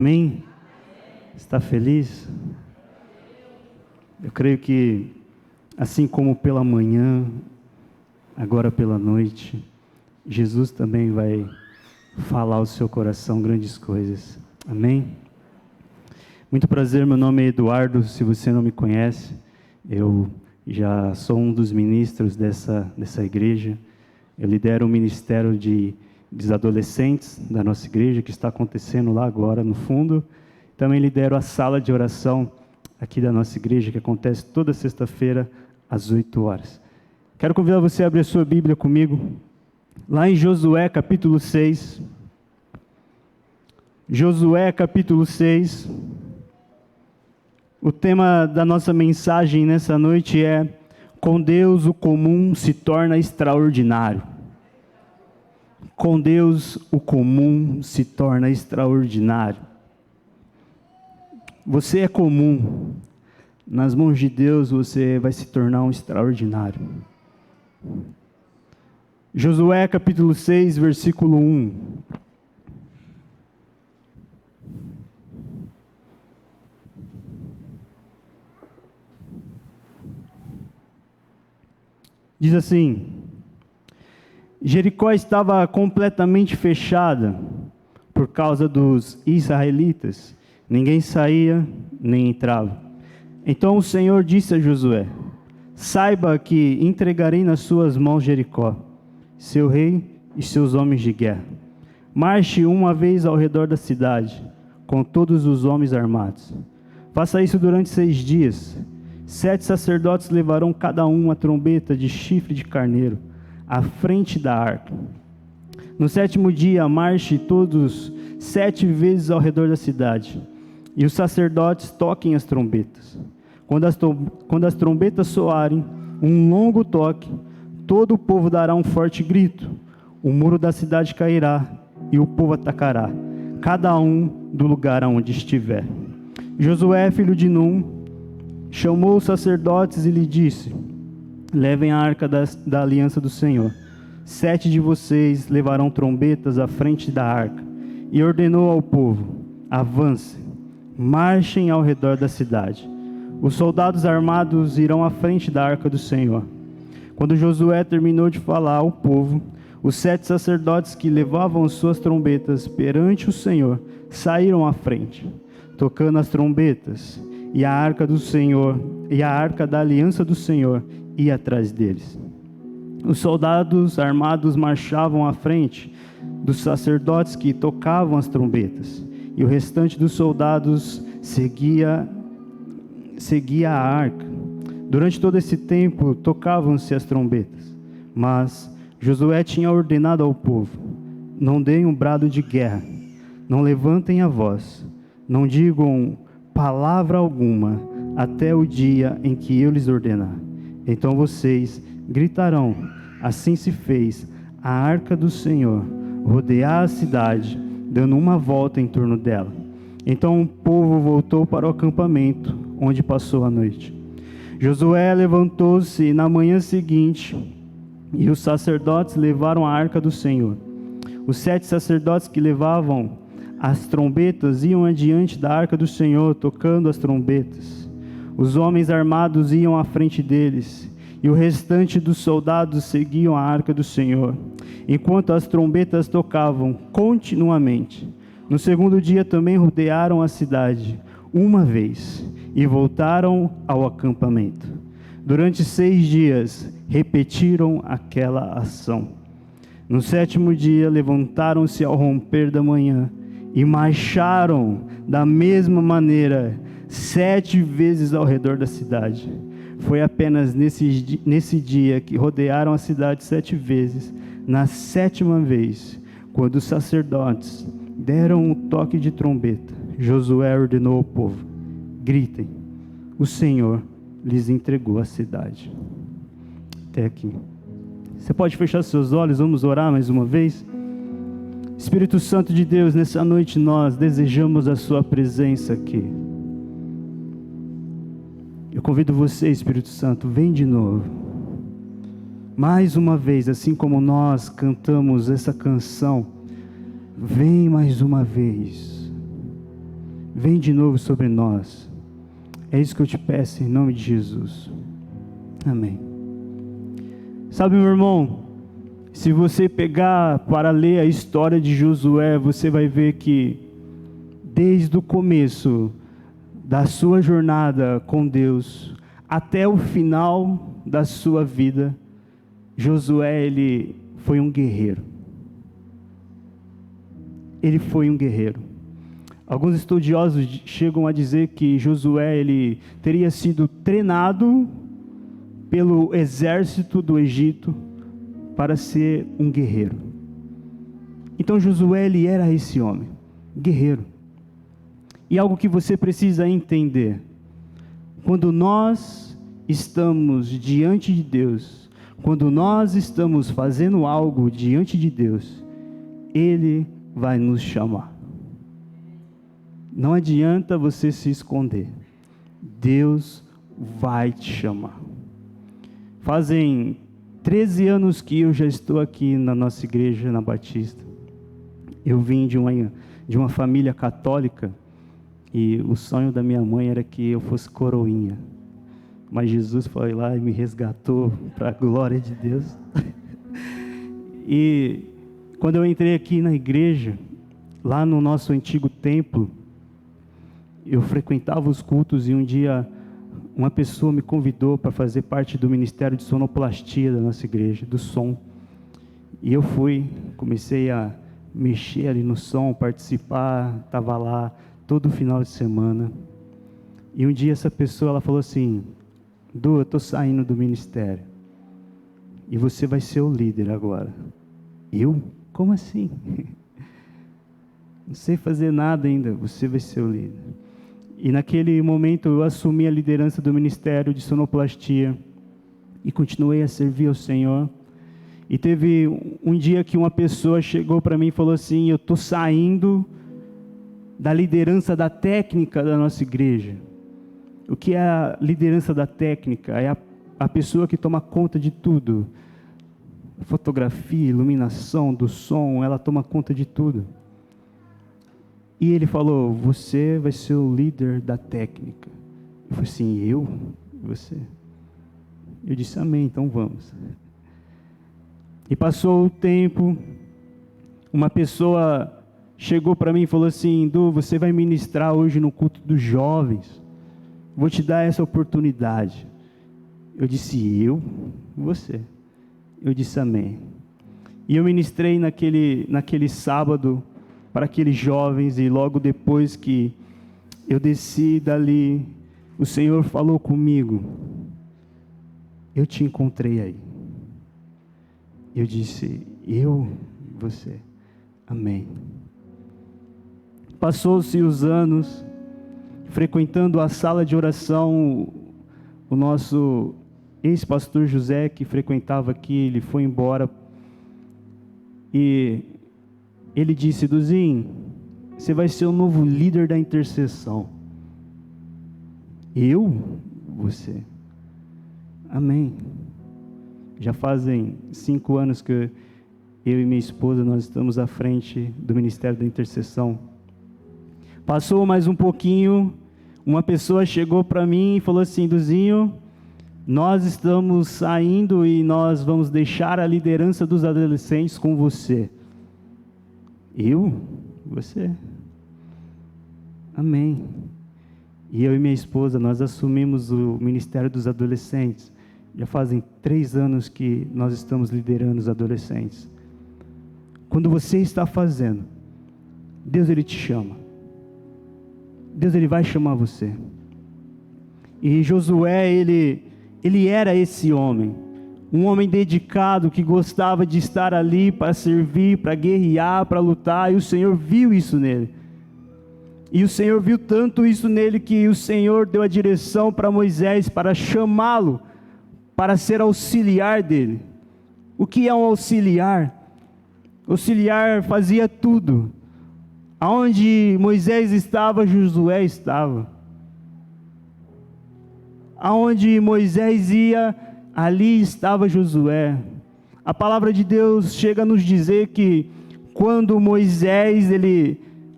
Amém? Está feliz? Eu creio que, assim como pela manhã, agora pela noite, Jesus também vai falar ao seu coração grandes coisas. Amém? Muito prazer, meu nome é Eduardo, se você não me conhece, eu já sou um dos ministros dessa igreja. Eu lidero o ministério dos adolescentes da nossa igreja, que está acontecendo lá agora no fundo. Também lidero a sala de oração aqui da nossa igreja, que acontece toda sexta-feira às 8 horas. Quero convidar você a abrir a sua Bíblia comigo, lá em Josué capítulo 6. Josué capítulo 6. O tema da nossa mensagem nessa noite é: com Deus o comum se torna extraordinário. Com Deus o comum se torna extraordinário. Você é comum. Nas mãos de Deus você vai se tornar um extraordinário. Josué capítulo 6, versículo 1. Diz assim: Jericó estava completamente fechada por causa dos israelitas. Ninguém saía nem entrava. Então o Senhor disse a Josué: saiba que entregarei nas suas mãos Jericó, seu rei e seus homens de guerra. Marche uma vez ao redor da cidade, com todos os homens armados. Faça isso durante 6 dias. 7 sacerdotes levarão cada um uma trombeta de chifre de carneiro à frente da arca. No 7º dia, marche todos 7 vezes ao redor da cidade, e os sacerdotes toquem as trombetas. Quando as trombetas soarem um longo toque, todo o povo dará um forte grito. O muro da cidade cairá e o povo atacará, cada um do lugar aonde estiver. Josué, filho de Num, chamou os sacerdotes e lhe disse: levem a arca da aliança do Senhor. 7 de vocês levarão trombetas à frente da arca. E ordenou ao povo: avancem, marchem ao redor da cidade. Os soldados armados irão à frente da arca do Senhor. Quando Josué terminou de falar ao povo, os 7 sacerdotes que levavam suas trombetas perante o Senhor saíram à frente, tocando as trombetas, e a arca do Senhor, e a arca da aliança do Senhor ia atrás deles. Os soldados armados marchavam à frente dos sacerdotes que tocavam as trombetas, e o restante dos soldados seguia a arca. Durante todo esse tempo tocavam-se as trombetas, mas Josué tinha ordenado ao povo: não deem um brado de guerra, não levantem a voz, não digam palavra alguma até o dia em que eu lhes ordenar. Então vocês gritarão: assim se fez a arca do Senhor rodear a cidade, dando uma volta em torno dela. Então o povo voltou para o acampamento, onde passou a noite. Josué levantou-se na manhã seguinte, e os sacerdotes levaram a arca do Senhor. Os 7 sacerdotes que levavam as trombetas iam adiante da arca do Senhor, tocando as trombetas. Os homens armados iam à frente deles, e o restante dos soldados seguiam a arca do Senhor, enquanto as trombetas tocavam continuamente. No 2º dia também rodearam a cidade uma vez, e voltaram ao acampamento. Durante 6 dias, repetiram aquela ação. No 7º dia, levantaram-se ao romper da manhã, e marcharam da mesma maneira 7 vezes ao redor da cidade. Foi apenas nesse dia que rodearam a cidade 7 vezes. Na 7ª vez, quando os sacerdotes deram um toque de trombeta, Josué ordenou ao povo: gritem, o Senhor lhes entregou a cidade. Até aqui. Você pode fechar seus olhos, vamos orar mais uma vez? Espírito Santo de Deus, nessa noite nós desejamos a sua presença aqui. Eu convido você, Espírito Santo, vem de novo. Mais uma vez, assim como nós cantamos essa canção, vem mais uma vez. vem de novo sobre nós. É isso que eu te peço em nome de Jesus. Amém. Sabe, meu irmão, se você pegar para ler a história de Josué, você vai ver que desde o começo da sua jornada com Deus até o final da sua vida, Josué, ele foi um guerreiro. Ele foi um guerreiro. Alguns estudiosos chegam a dizer que Josué, ele teria sido treinado pelo exército do Egito para ser um guerreiro. Então Josué, ele era esse homem, guerreiro. E algo que você precisa entender: quando nós estamos diante de Deus, quando nós estamos fazendo algo diante de Deus, Ele vai nos chamar. Não adianta você se esconder. Deus vai te chamar. Fazem 13 anos que eu já estou aqui na nossa igreja, na Batista. Eu vim de uma família católica e o sonho da minha mãe era que eu fosse coroinha. Mas Jesus foi lá e me resgatou para a glória de Deus. E quando eu entrei aqui na igreja, lá no nosso antigo templo, eu frequentava os cultos e um dia uma pessoa me convidou para fazer parte do ministério de sonoplastia da nossa igreja, do som. E eu fui, comecei a mexer ali no som, participar, estava lá todo final de semana. E um dia essa pessoa, ela falou assim: Du, eu estou saindo do ministério e você vai ser o líder agora. Eu? Como assim? Não sei fazer nada ainda, você vai ser o líder. E naquele momento eu assumi a liderança do ministério de sonoplastia e continuei a servir ao Senhor. E teve um dia que uma pessoa chegou para mim e falou assim: eu estou saindo da liderança da técnica da nossa igreja. O que é a liderança da técnica? É a pessoa que toma conta de tudo. Fotografia, iluminação, do som, ela toma conta de tudo. E ele falou: você vai ser o líder da técnica. Eu falei assim: eu? Você? Eu disse: amém, então vamos. E passou o tempo, uma pessoa chegou para mim e falou assim: Du, você vai ministrar hoje no culto dos jovens. Vou te dar essa oportunidade. Eu disse: eu? Você? Eu disse: amém. E eu ministrei naquele sábado para aqueles jovens, e logo depois que eu desci dali, o Senhor falou comigo: eu te encontrei aí. Eu disse: eu? Você? Amém. Passou-se os anos, frequentando a sala de oração, o nosso ex-pastor José, que frequentava aqui, ele foi embora, e ele disse: Duzinho, você vai ser o novo líder da intercessão. Eu? Você? Amém. Já fazem 5 anos que eu e minha esposa, nós estamos à frente do Ministério da Intercessão. Passou mais um pouquinho, uma pessoa chegou para mim e falou assim: Duzinho, nós estamos saindo e nós vamos deixar a liderança dos adolescentes com você. Eu? Você? Amém. E eu e minha esposa, nós assumimos o Ministério dos Adolescentes. Já fazem 3 anos que nós estamos liderando os adolescentes. Quando você está fazendo, Deus, Ele te chama. Deus, Ele vai chamar você. E Josué, ele era esse homem. Um homem dedicado, que gostava de estar ali para servir, para guerrear, para lutar. E o Senhor viu isso nele. E o Senhor viu tanto isso nele que o Senhor deu a direção para Moisés, para chamá-lo, para ser auxiliar dele. O que é um auxiliar? Auxiliar fazia tudo. Aonde Moisés estava, Josué estava. Aonde Moisés ia, ali estava Josué. A palavra de Deus chega a nos dizer que quando Moisés,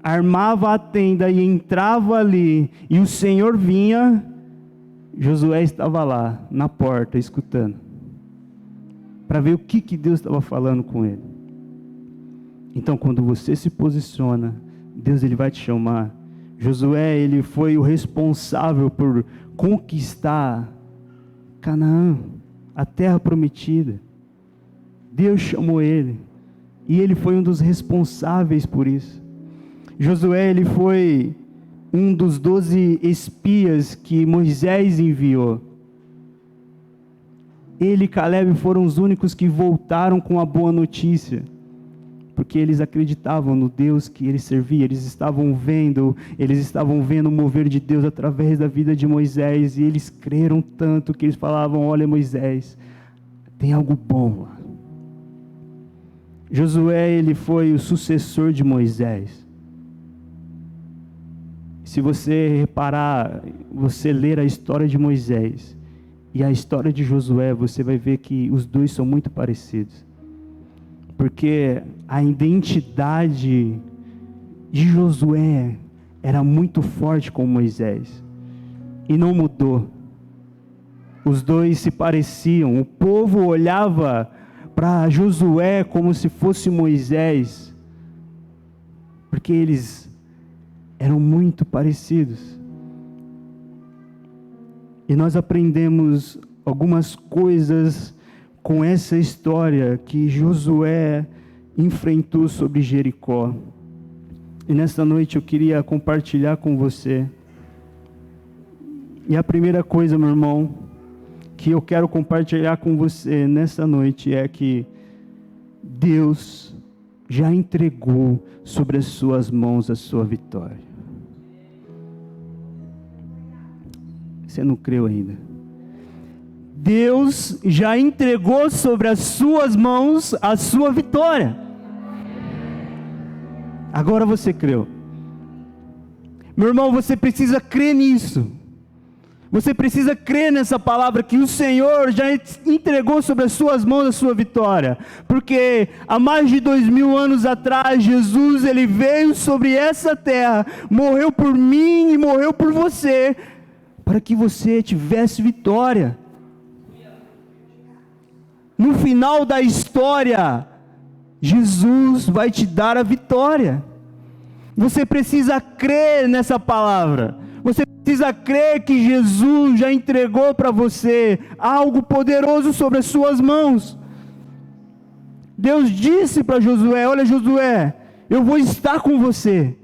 armava a tenda e entrava ali, e o Senhor vinha, Josué estava lá, na porta, escutando, para ver o que Deus estava falando com ele. Então, quando você se posiciona, Deus ele vai te chamar. Josué, ele foi o responsável por conquistar Canaã, a terra prometida. Deus chamou ele, e ele foi um dos responsáveis por isso. Josué, ele foi um dos 12 espias que Moisés enviou. Ele e Caleb foram os únicos que voltaram com a boa notícia, porque eles acreditavam no Deus que eles serviam. Eles estavam vendo o mover de Deus através da vida de Moisés, e eles creram tanto que eles falavam: olha, Moisés, tem algo bom lá. Josué, ele foi o sucessor de Moisés. Se você reparar, você ler a história de Moisés e a história de Josué, você vai ver que os dois são muito parecidos. Porque a identidade de Josué era muito forte com Moisés, e não mudou. Os dois se pareciam. O povo olhava para Josué como se fosse Moisés, porque eles eram muito parecidos. E nós aprendemos algumas coisas com essa história que Josué enfrentou sobre Jericó. E nesta noite eu queria compartilhar com você. E a primeira coisa, meu irmão, que eu quero compartilhar com você nessa noite é que Deus já entregou sobre as suas mãos a sua vitória. Você não creu ainda? Deus já entregou sobre as suas mãos a sua vitória. Agora você creu. Meu irmão, você precisa crer nisso. Você precisa crer nessa palavra, que o Senhor já entregou sobre as suas mãos a sua vitória. Porque há mais de 2000 anos atrás, Jesus, ele veio sobre essa terra, morreu por mim e morreu por você, para que você tivesse vitória. No final da história, Jesus vai te dar a vitória. Você precisa crer nessa palavra. Você precisa crer que Jesus já entregou para você algo poderoso sobre as suas mãos. Deus disse para Josué: olha, Josué, eu vou estar com você.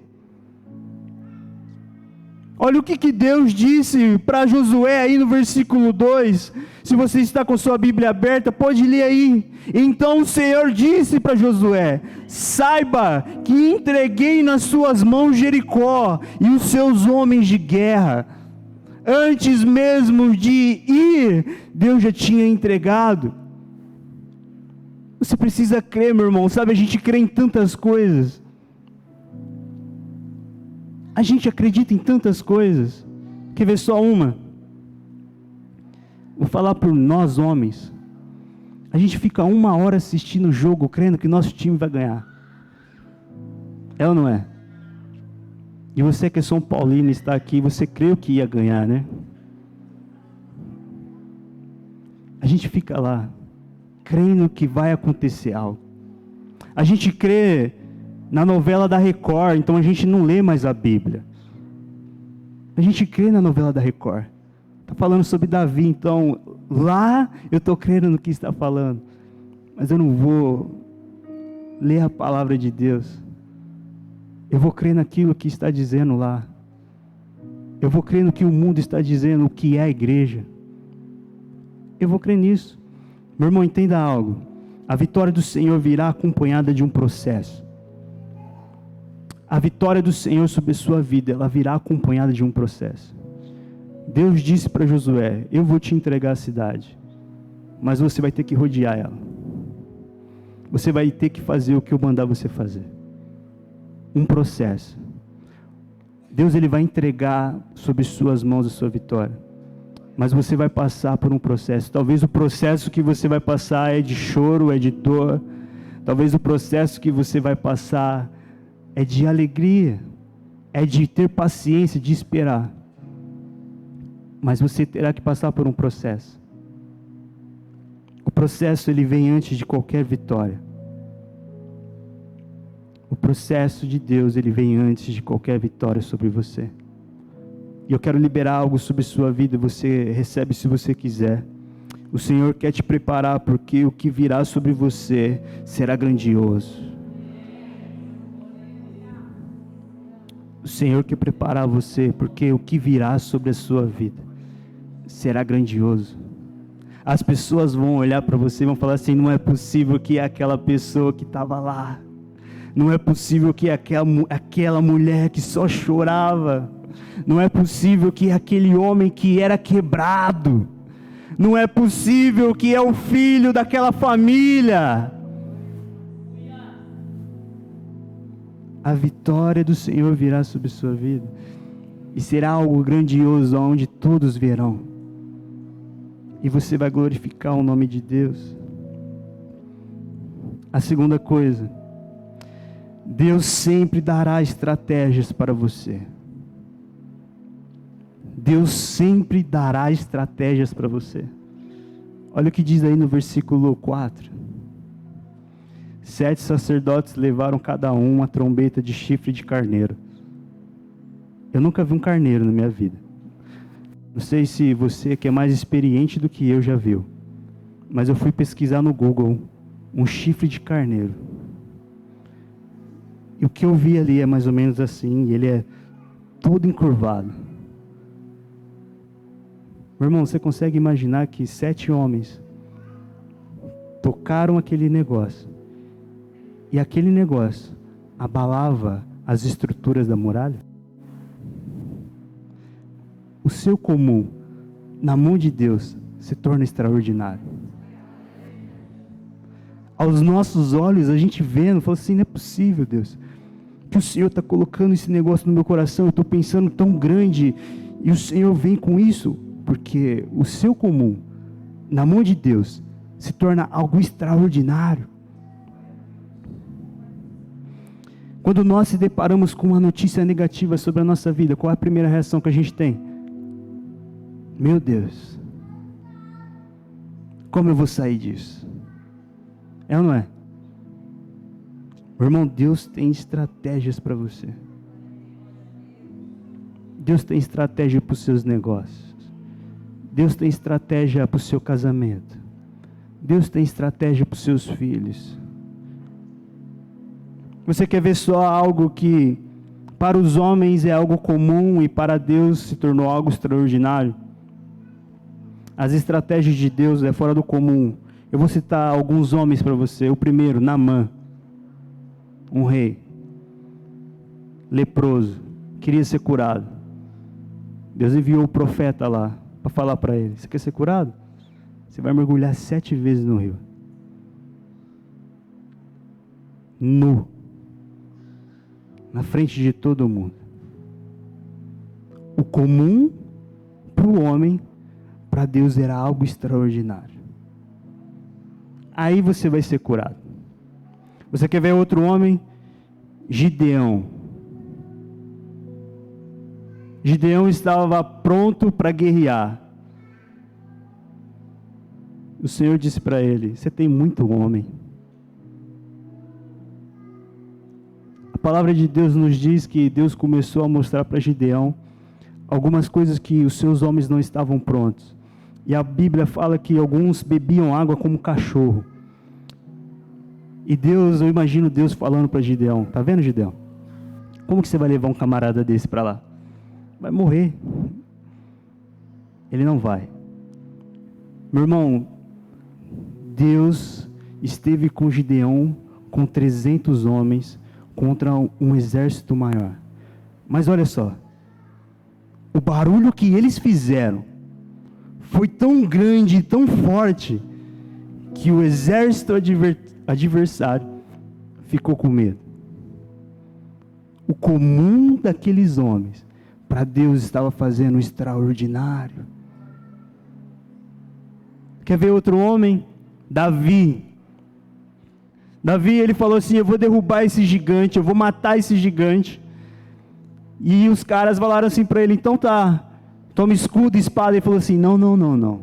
Olha o que Deus disse para Josué aí no versículo 2. Se você está com sua Bíblia aberta, pode ler aí. Então o Senhor disse para Josué: saiba que entreguei nas suas mãos Jericó e os seus homens de guerra. Antes mesmo de ir, Deus já tinha entregado. Você precisa crer, meu irmão. Sabe, a gente crê em tantas coisas. A gente acredita em tantas coisas. Quer ver só uma? Vou falar por nós homens. A gente fica 1 hora assistindo o jogo, crendo que nosso time vai ganhar. É ou não é? E você que é São Paulino, está aqui, você creu que ia ganhar, né? A gente fica lá, crendo que vai acontecer algo. A gente crê na novela da Record, então a gente não lê mais a Bíblia. A gente crê na novela da Record. Está falando sobre Davi, então lá eu estou crendo no que está falando. Mas eu não vou ler a palavra de Deus. Eu vou crer naquilo que está dizendo lá. Eu vou crer no que o mundo está dizendo, o que é a igreja. Eu vou crer nisso. Meu irmão, entenda algo. A vitória do Senhor virá acompanhada de um processo. A vitória do Senhor sobre a sua vida, ela virá acompanhada de um processo. Deus disse para Josué: eu vou te entregar a cidade, mas você vai ter que rodear ela. Você vai ter que fazer o que eu mandar você fazer. Um processo. Deus, ele vai entregar sobre suas mãos a sua vitória, mas você vai passar por um processo. Talvez o processo que você vai passar é de choro, é de dor. Talvez o processo que você vai passar é de alegria. é de ter paciência, de esperar. Mas você terá que passar por um processo. O processo, ele vem antes de qualquer vitória. O processo de Deus, ele vem antes de qualquer vitória sobre você. E eu quero liberar algo sobre sua vida, você recebe se você quiser. O Senhor quer te preparar, porque o que virá sobre você será grandioso. O Senhor quer preparar você, porque o que virá sobre a sua vida será grandioso. As pessoas vão olhar para você e vão falar assim: não é possível que aquela pessoa que estava lá, não é possível que aquela mulher que só chorava, não é possível que aquele homem que era quebrado, não é possível que é o filho daquela família. A vitória do Senhor virá sobre sua vida, e será algo grandioso, onde todos verão, e você vai glorificar o nome de Deus. A segunda coisa, Deus sempre dará estratégias para você. Deus sempre dará estratégias para você. Olha o que diz aí no versículo 4. 7 sacerdotes levaram cada um uma trombeta de chifre de carneiro. Eu nunca vi um carneiro na minha vida. Não sei se você, que é mais experiente do que eu, já viu. Mas eu fui pesquisar no Google um chifre de carneiro. E o que eu vi ali é mais ou menos assim. Ele é todo encurvado. Meu irmão, você consegue imaginar que 7 homens tocaram aquele negócio, e aquele negócio abalava as estruturas da muralha? O seu comum, na mão de Deus, se torna extraordinário. Aos nossos olhos, a gente vendo, fala assim: não é possível, Deus, que o Senhor está colocando esse negócio no meu coração, eu estou pensando tão grande, e o Senhor vem com isso, porque o seu comum, na mão de Deus, se torna algo extraordinário. Quando nós se deparamos com uma notícia negativa sobre a nossa vida, qual é a primeira reação que a gente tem? Meu Deus, como eu vou sair disso? É ou não é? Meu irmão, Deus tem estratégias para você. Deus tem estratégia para os seus negócios. Deus tem estratégia para o seu casamento. Deus tem estratégia para os seus filhos. Você quer ver só algo que para os homens é algo comum e para Deus se tornou algo extraordinário? As estratégias de Deus é fora do comum. Eu vou citar alguns homens para você. O primeiro, Naamã, um rei leproso, queria ser curado. Deus enviou o profeta lá para falar para ele: você quer ser curado? Você vai mergulhar 7 vezes no rio, nu, na frente de todo mundo. O comum para o homem, para Deus era algo extraordinário. Aí você vai ser curado. Você quer ver outro homem? Gideão. Gideão estava pronto para guerrear. O Senhor disse para ele: você tem muito homem. A palavra de Deus nos diz que Deus começou a mostrar para Gideão algumas coisas que os seus homens não estavam prontos. E a Bíblia fala que alguns bebiam água como cachorro. E Deus, eu imagino Deus falando para Gideão: tá vendo, Gideão? Como que você vai levar um camarada desse para lá? Vai morrer. Ele não vai. Meu irmão, Deus esteve com Gideão, com 300 homens, contra um exército maior. Mas olha só, o barulho que eles fizeram foi tão grande, tão forte, que o exército adversário ficou com medo. O comum daqueles homens, para Deus estava fazendo o extraordinário. Quer ver outro homem? Davi. Davi, ele falou assim: eu vou derrubar esse gigante, eu vou matar esse gigante. E os caras falaram assim para ele, então tá, toma escudo e espada. Ele falou assim, não, não, não, não.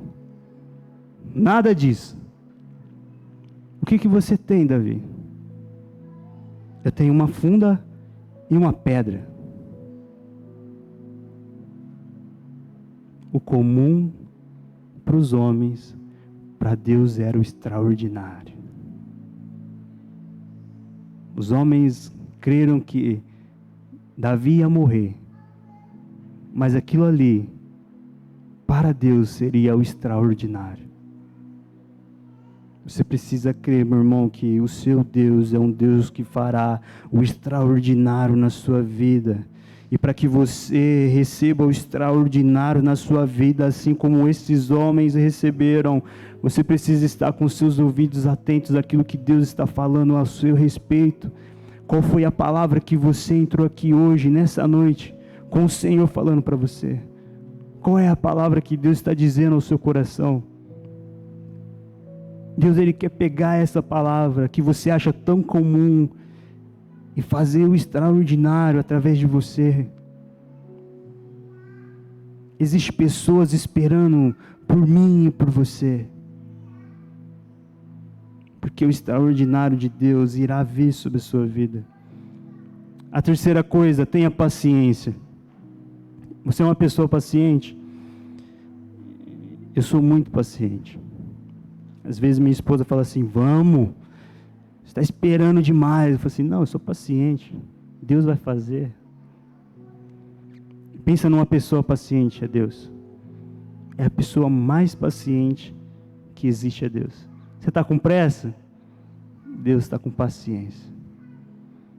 Nada disso. O que você tem, Davi? Eu tenho uma funda e uma pedra. O comum para os homens, para Deus era o extraordinário. Os homens creram que Davi ia morrer, mas aquilo ali, para Deus, seria o extraordinário. Você precisa crer, meu irmão, que o seu Deus é um Deus que fará o extraordinário na sua vida. E para que você receba o extraordinário na sua vida, assim como esses homens receberam, você precisa estar com seus ouvidos atentos àquilo que Deus está falando a seu respeito. Qual foi a palavra que você entrou aqui hoje, nessa noite, com o Senhor falando para você? Qual é a palavra que Deus está dizendo ao seu coração? Deus, Ele quer pegar essa palavra que você acha tão comum e fazer o extraordinário através de você. Existem pessoas esperando por mim e por você, porque o extraordinário de Deus irá vir sobre a sua vida. A terceira coisa, tenha paciência. Você é uma pessoa paciente? Eu sou muito paciente. Às vezes minha esposa fala assim, vamos, você está esperando demais. Eu falo assim, não, eu sou paciente, Deus vai fazer. Pensa numa pessoa paciente, é Deus. É a pessoa mais paciente que existe, é Deus. Você está com pressa? Deus está com paciência.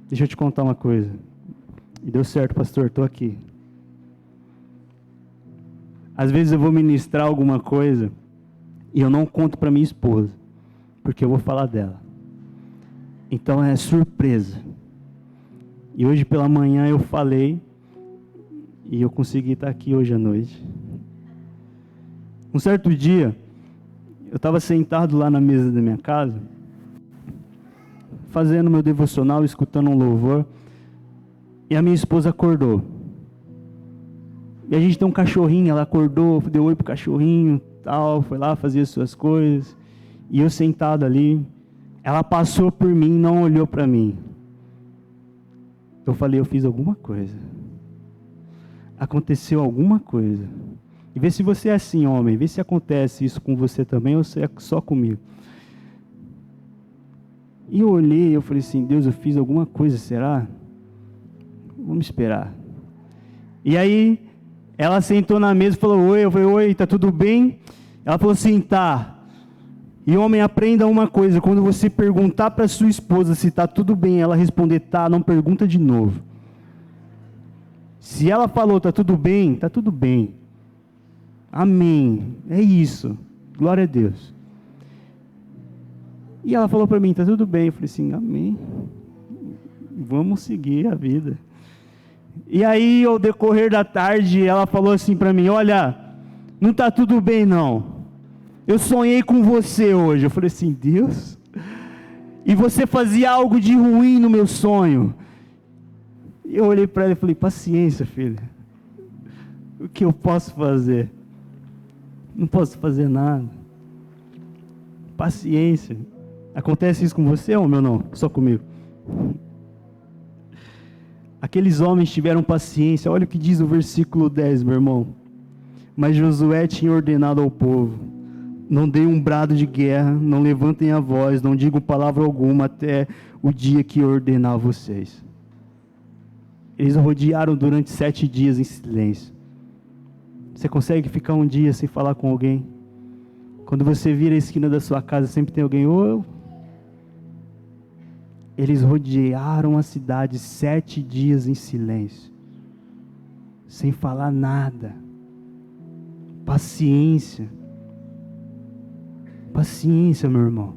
Deixa eu te contar uma coisa. E deu certo, pastor, estou aqui. Às vezes eu vou ministrar alguma coisa e eu não conto para minha esposa, porque eu vou falar dela. Então é surpresa. E hoje pela manhã eu falei, e eu consegui estar aqui hoje à noite. Um certo dia, eu estava sentado lá na mesa da minha casa, fazendo meu devocional, escutando um louvor, e a minha esposa acordou. E a gente tem um cachorrinho, ela acordou, deu oi pro cachorrinho, tal, foi lá fazer as suas coisas, e eu sentado ali, ela passou por mim, não olhou para mim. Eu falei, eu fiz alguma coisa. Aconteceu alguma coisa. E vê se você é assim, homem, vê se acontece isso com você também, ou se é só comigo. E eu olhei, eu falei assim, Deus, eu fiz alguma coisa, será? Vamos esperar. E aí, ela sentou na mesa e falou, oi, eu falei, oi, tá tudo bem? Ela falou assim, tá. E homem, aprenda uma coisa, quando você perguntar para sua esposa se tá tudo bem, ela responder tá, não pergunta de novo. Se ela falou tá tudo bem, tá tudo bem. Amém. É isso. Glória a Deus. E ela falou para mim, tá tudo bem. Eu falei assim, amém. Vamos seguir a vida. E aí, ao decorrer da tarde, ela falou assim para mim, olha, não tá tudo bem não. Eu sonhei com você hoje. Eu falei assim, Deus, e você fazia algo de ruim no meu sonho. E eu olhei para ela e falei, paciência, filha. O que eu posso fazer? Não posso fazer nada. Paciência. Acontece isso com você, homem, ou não? Só comigo. Aqueles homens tiveram paciência. Olha o que diz o versículo 10, meu irmão. Mas Josué tinha ordenado ao povo, não deem um brado de guerra, não levantem a voz, não digam palavra alguma até o dia que eu ordenar a vocês. Eles rodearam durante 7 dias em silêncio. Você consegue ficar um dia sem falar com alguém? Quando você vira a esquina da sua casa, sempre tem alguém. Oh. Eles rodearam a cidade 7 dias em silêncio, sem falar nada. Paciência. Paciência, meu irmão.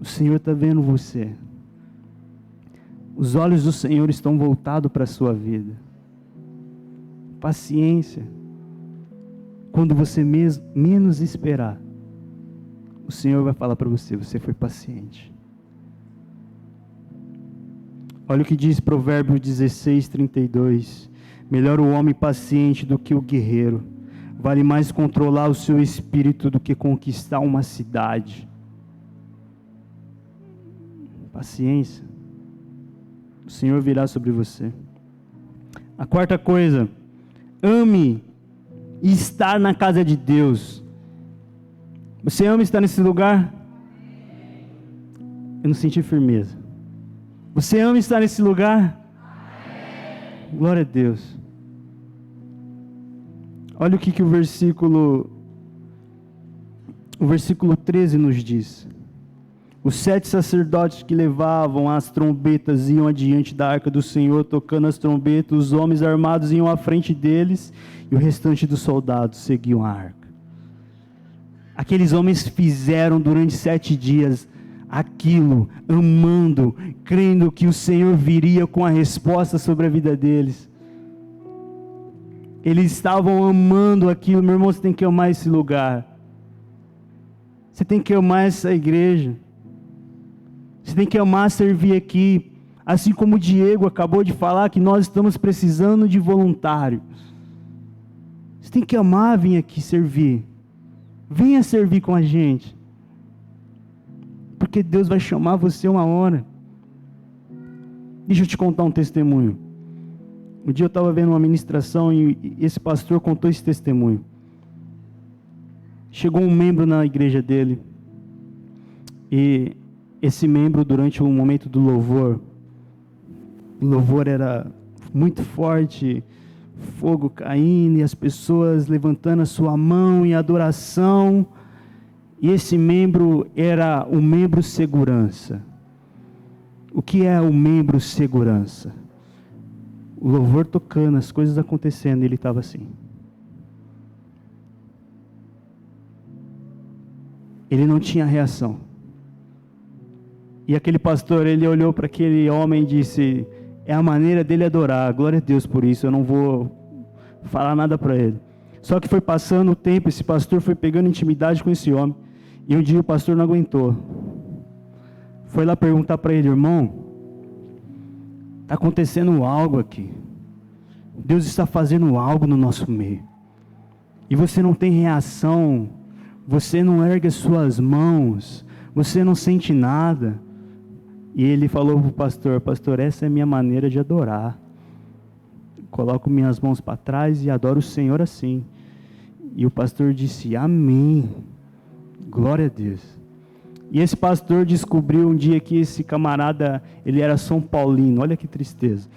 O Senhor está vendo você. Os olhos do Senhor estão voltados para a sua vida. Paciência. Quando você menos esperar, o Senhor vai falar para você, você foi paciente. Olha o que diz Provérbios 16:32. Melhor o homem paciente do que o guerreiro. Vale mais controlar o seu espírito do que conquistar uma cidade. Paciência. O Senhor virá sobre você. A quarta coisa, ame estar na casa de Deus. Você ama estar nesse lugar? Eu não senti firmeza. Você ama estar nesse lugar? Glória a Deus. Olha o que o versículo 13 nos diz. Os 7 sacerdotes que levavam as trombetas iam adiante da arca do Senhor, tocando as trombetas. Os homens armados iam à frente deles e o restante dos soldados seguiam a arca. Aqueles homens fizeram durante 7 dias aquilo, amando, crendo que o Senhor viria com a resposta sobre a vida deles. Eles estavam amando aquilo. Meu irmão, você tem que amar esse lugar. Você tem que amar essa igreja. Você tem que amar servir aqui. Assim como o Diego acabou de falar que nós estamos precisando de voluntários. Você tem que amar vir aqui servir. Venha servir com a gente. Porque Deus vai chamar você uma hora. Deixa eu te contar um testemunho. Um dia eu estava vendo uma ministração e esse pastor contou esse testemunho. Chegou um membro na igreja dele. E esse membro, durante o momento do louvor, o louvor era muito forte, fogo caindo e as pessoas levantando a sua mão em adoração. E esse membro era o membro segurança. O que é o membro segurança? O louvor tocando, as coisas acontecendo, e ele estava assim. Ele não tinha reação. E aquele pastor, ele olhou para aquele homem e disse: é a maneira dele adorar, glória a Deus por isso, eu não vou falar nada para ele. Só que foi passando o tempo, esse pastor foi pegando intimidade com esse homem, e um dia o pastor não aguentou. Foi lá perguntar para ele: irmão, está acontecendo algo aqui. Deus está fazendo algo no nosso meio. E você não tem reação, você não ergue as suas mãos, você não sente nada. E ele falou para o pastor: pastor, essa é a minha maneira de adorar. Coloco minhas mãos para trás e adoro o Senhor assim. E o pastor disse: amém. Glória a Deus. E esse pastor descobriu um dia que esse camarada, ele era São Paulino. Olha que tristeza.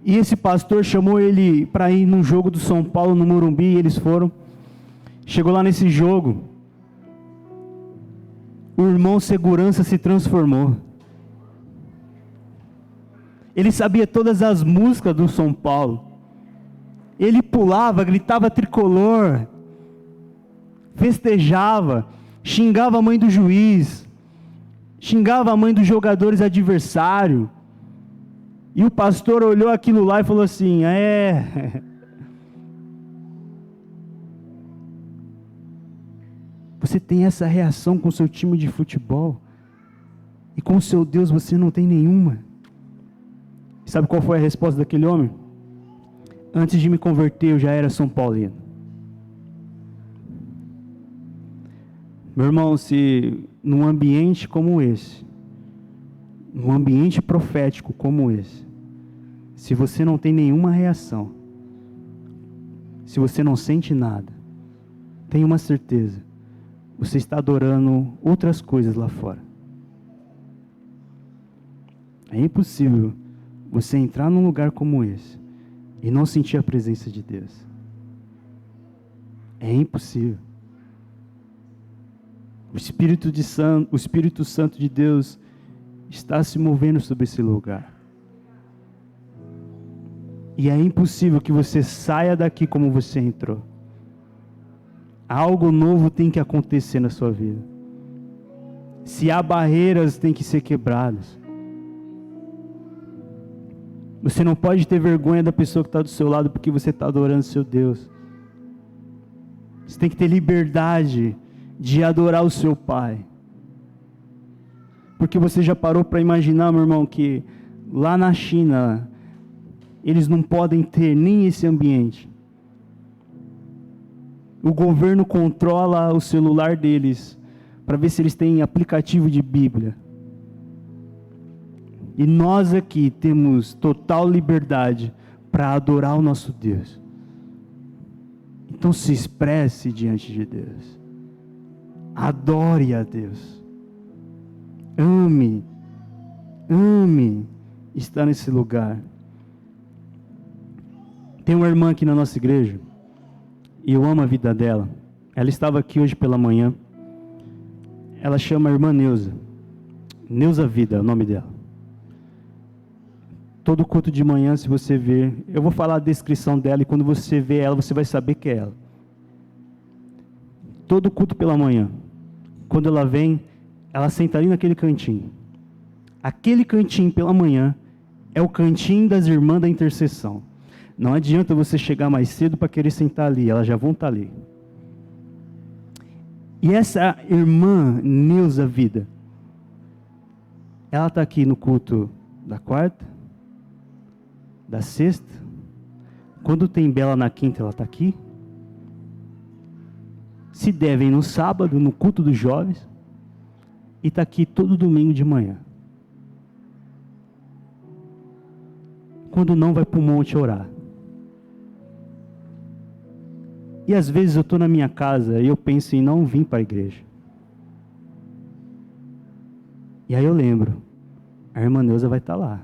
E esse pastor chamou ele para ir num jogo do São Paulo no Morumbi, e eles foram. Chegou lá nesse jogo, o irmão segurança se transformou. Ele sabia todas as músicas do São Paulo. Ele pulava, gritava tricolor, festejava, xingava a mãe do juiz, xingava a mãe dos jogadores adversários. E o pastor olhou aquilo lá e falou assim: você tem essa reação com o seu time de futebol, e com o seu Deus você não tem nenhuma. Sabe qual foi a resposta daquele homem? Antes de me converter eu já era São Paulino. Meu irmão, se num ambiente como esse, num ambiente profético como esse, se você não tem nenhuma reação, se você não sente nada, tenha uma certeza, você está adorando outras coisas lá fora. É impossível você entrar num lugar como esse e não sentir a presença de Deus. É impossível. O Espírito Santo de Deus está se movendo sobre esse lugar. E é impossível que você saia daqui como você entrou. Algo novo tem que acontecer na sua vida. Se há barreiras, tem que ser quebradas. Você não pode ter vergonha da pessoa que está do seu lado porque você está adorando seu Deus. Você tem que ter liberdade de adorar o seu Pai. Porque você já parou para imaginar, meu irmão, que lá na China, eles não podem ter nem esse ambiente. O governo controla o celular deles para ver se eles têm aplicativo de Bíblia. E nós aqui temos total liberdade para adorar o nosso Deus. Então se expresse diante de Deus. Adore a Deus. Ame estar nesse lugar. Tem uma irmã aqui na nossa igreja, e eu amo a vida dela. Ela estava aqui hoje pela manhã. Ela chama a irmã Neuza. Neuza Vida é o nome dela. Todo culto de manhã, se você ver, eu vou falar a descrição dela, e quando você vê ela, você vai saber que é ela. Todo culto pela manhã, quando ela vem, ela senta ali naquele cantinho. Aquele cantinho pela manhã é o cantinho das irmãs da intercessão. Não adianta você chegar mais cedo para querer sentar ali, elas já vão estar ali. E essa irmã Neuza Vida, ela está aqui no culto da quarta, da sexta. Quando tem Bela na quinta, ela está aqui. Se devem no sábado, no culto dos jovens. E está aqui todo domingo de manhã. Quando não, vai para o monte orar. E às vezes eu estou na minha casa e eu penso em não vir para a igreja. E aí eu lembro, a irmã Neuza vai estar lá.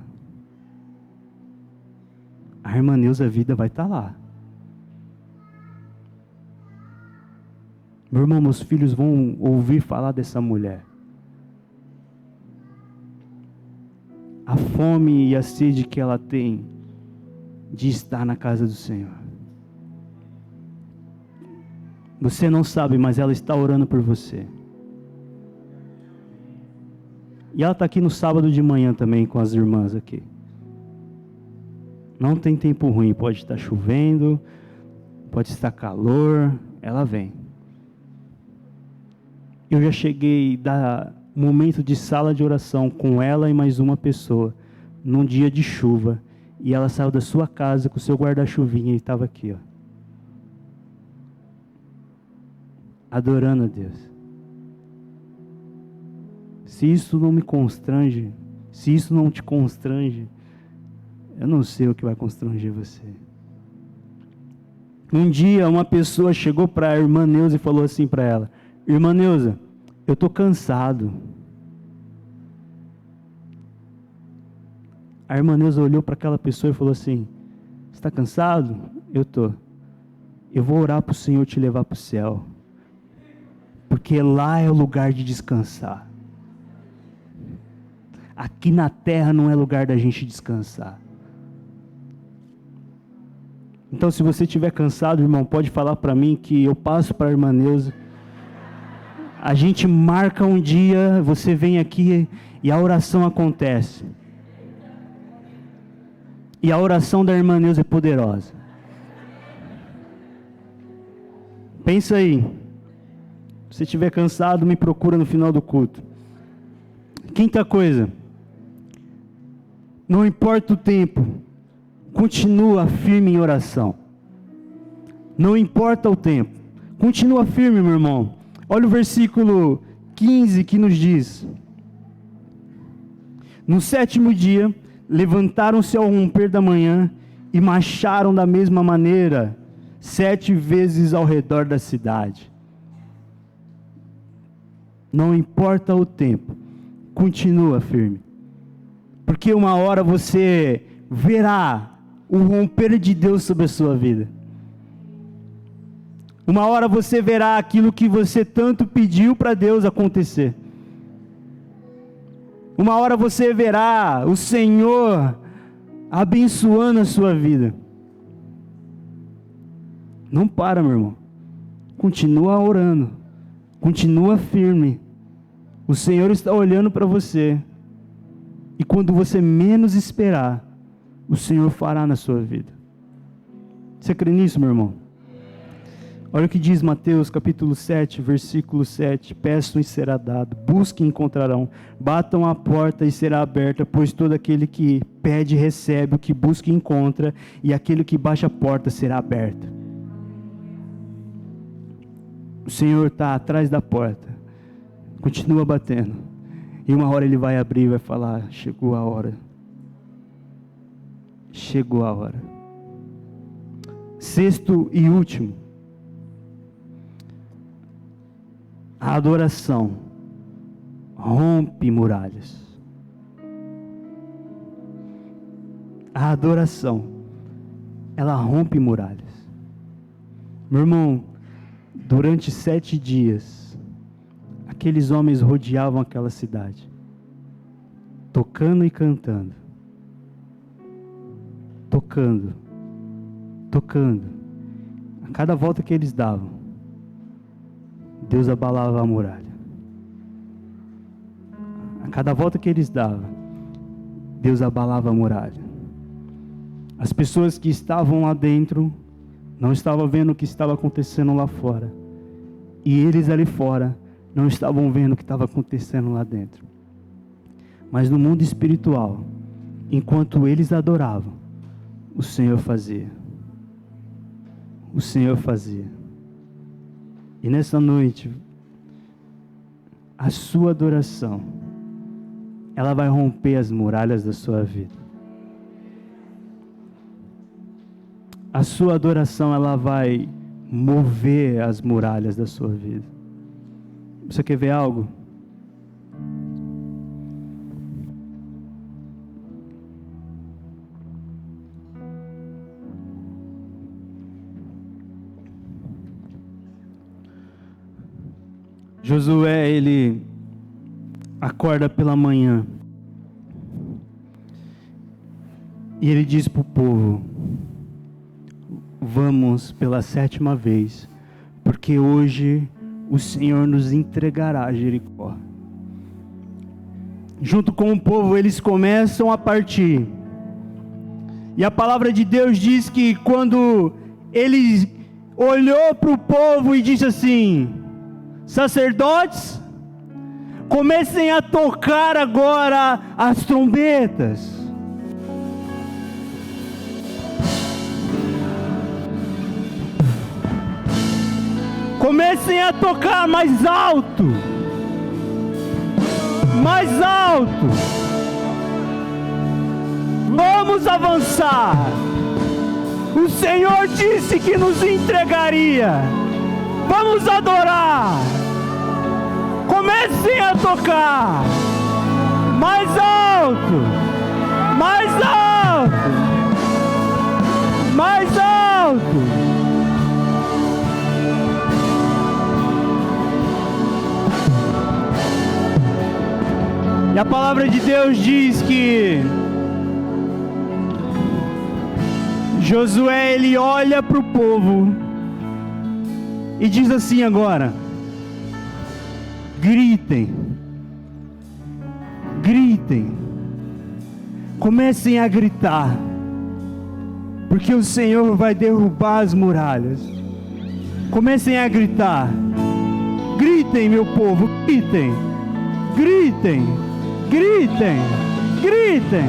A irmã Neuza Vida vai estar lá. Meu irmão, meus filhos vão ouvir falar dessa mulher. A fome e a sede que ela tem de estar na casa do Senhor. Você não sabe, mas ela está orando por você. E ela está aqui no sábado de manhã também com as irmãs aqui. Não tem tempo ruim, pode estar chovendo, pode estar calor, ela vem. Eu já cheguei a dar momento de sala de oração com ela e mais uma pessoa, num dia de chuva, e ela saiu da sua casa com o seu guarda-chuvinha e estava aqui, ó. Adorando a Deus. Se isso não me constrange, se isso não te constrange, eu não sei o que vai constranger você. Um dia uma pessoa chegou para a irmã Neuza e falou assim para ela: irmã Neuza, eu estou cansado. A irmã Neuza olhou para aquela pessoa e falou assim: você está cansado? Eu estou. Eu vou orar para o Senhor te levar para o céu. Porque lá é o lugar de descansar. Aqui na terra não é lugar da gente descansar. Então, se você estiver cansado, irmão, pode falar para mim que eu passo para a irmã Neuza. A gente marca um dia, você vem aqui e a oração acontece. E a oração da irmã Neuza é poderosa. Pensa aí. Se estiver cansado, me procura no final do culto. Quinta coisa. Não importa o tempo, continua firme em oração. Não importa o tempo, continua firme, meu irmão. Olha o versículo 15 que nos diz: no 7º dia, levantaram-se ao romper da manhã e marcharam da mesma maneira, 7 vezes ao redor da cidade. Não importa o tempo, continua firme. Porque uma hora você verá o romper de Deus sobre a sua vida. Uma hora você verá aquilo que você tanto pediu para Deus acontecer. Uma hora você verá o Senhor abençoando a sua vida. Não para, meu irmão. Continua orando. Continua firme. O Senhor está olhando para você. E quando você menos esperar, o Senhor fará na sua vida. Você crê nisso, meu irmão? Olha o que diz Mateus capítulo 7, versículo 7. Peçam e será dado, busquem e encontrarão, batam a porta e será aberta, pois todo aquele que pede recebe, o que busca encontra, e aquele que baixa a porta será aberta. O Senhor está atrás da porta, continua batendo, e uma hora Ele vai abrir e vai falar: chegou a hora. Chegou a hora. Sexto e último, a adoração rompe muralhas. A adoração, ela rompe muralhas. Meu irmão, durante 7 dias, aqueles homens rodeavam aquela cidade, tocando e cantando, tocando. A cada volta que eles davam, Deus abalava a muralha. A cada volta que eles davam, Deus abalava a muralha. As pessoas que estavam lá dentro não estavam vendo o que estava acontecendo lá fora, e eles ali fora não estavam vendo o que estava acontecendo lá dentro. Mas no mundo espiritual, enquanto eles adoravam, o Senhor fazia. O Senhor fazia. E nessa noite, a sua adoração, ela vai romper as muralhas da sua vida. A sua adoração, ela vai mover as muralhas da sua vida. Você quer ver algo? Josué, ele acorda pela manhã e ele diz para o povo: vamos pela 7ª vez, porque hoje o Senhor nos entregará a Jericó. Junto com o povo, eles começam a partir, e a palavra de Deus diz que quando ele olhou para o povo e disse assim: sacerdotes, comecem a tocar agora as trombetas. Comecem a tocar mais alto. Mais alto. Vamos avançar. O Senhor disse que nos entregaria. Vamos adorar. Comecem a tocar mais alto, mais alto, mais alto. E a palavra de Deus diz que Josué, ele olha para o povo e diz assim agora: gritem, gritem, comecem a gritar, porque o Senhor vai derrubar as muralhas. Comecem a gritar, gritem, meu povo, gritem, gritem, gritem, gritem.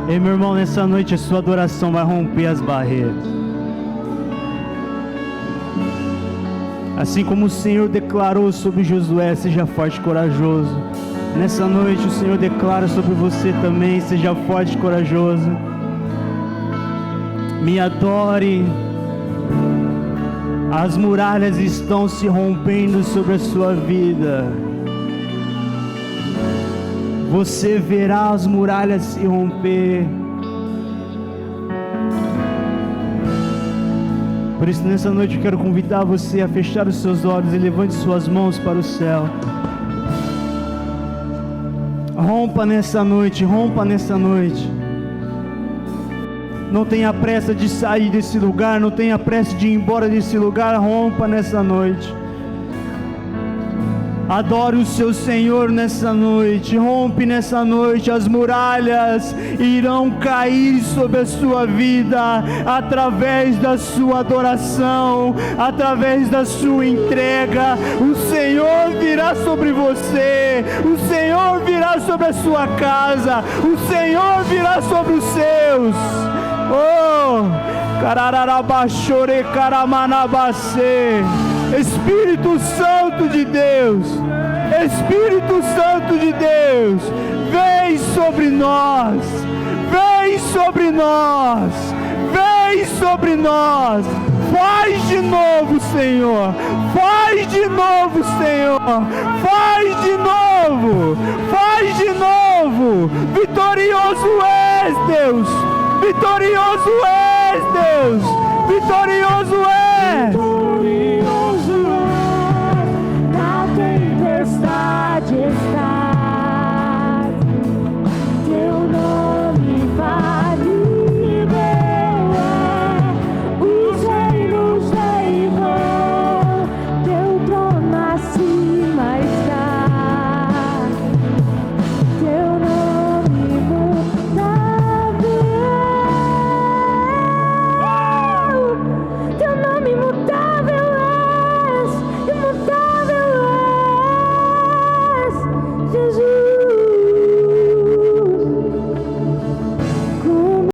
Ei, meu irmão, nessa noite a sua adoração vai romper as barreiras. Assim como o Senhor declarou sobre Josué, seja forte e corajoso. Nessa noite o Senhor declara sobre você também, seja forte e corajoso. Me adore. As muralhas estão se rompendo sobre a sua vida. Você verá as muralhas se romper. Por isso, nessa noite eu quero convidar você a fechar os seus olhos e levante suas mãos para o céu. Rompa nessa noite, rompa nessa noite. Não tenha pressa de sair desse lugar, não tenha pressa de ir embora desse lugar, rompa nessa noite. Adore o seu Senhor nessa noite, rompe nessa noite, as muralhas irão cair sobre a sua vida, através da sua adoração, através da sua entrega. O Senhor virá sobre você, o Senhor virá sobre a sua casa, o Senhor virá sobre os seus. Oh, carararabachore caramanabacê. Espírito Santo de Deus, Espírito Santo de Deus, vem sobre nós, vem sobre nós, vem sobre nós. Faz de novo, Senhor, faz de novo, Senhor, faz de novo, faz de novo. Vitorioso és, Deus, vitorioso és, Deus, vitorioso és.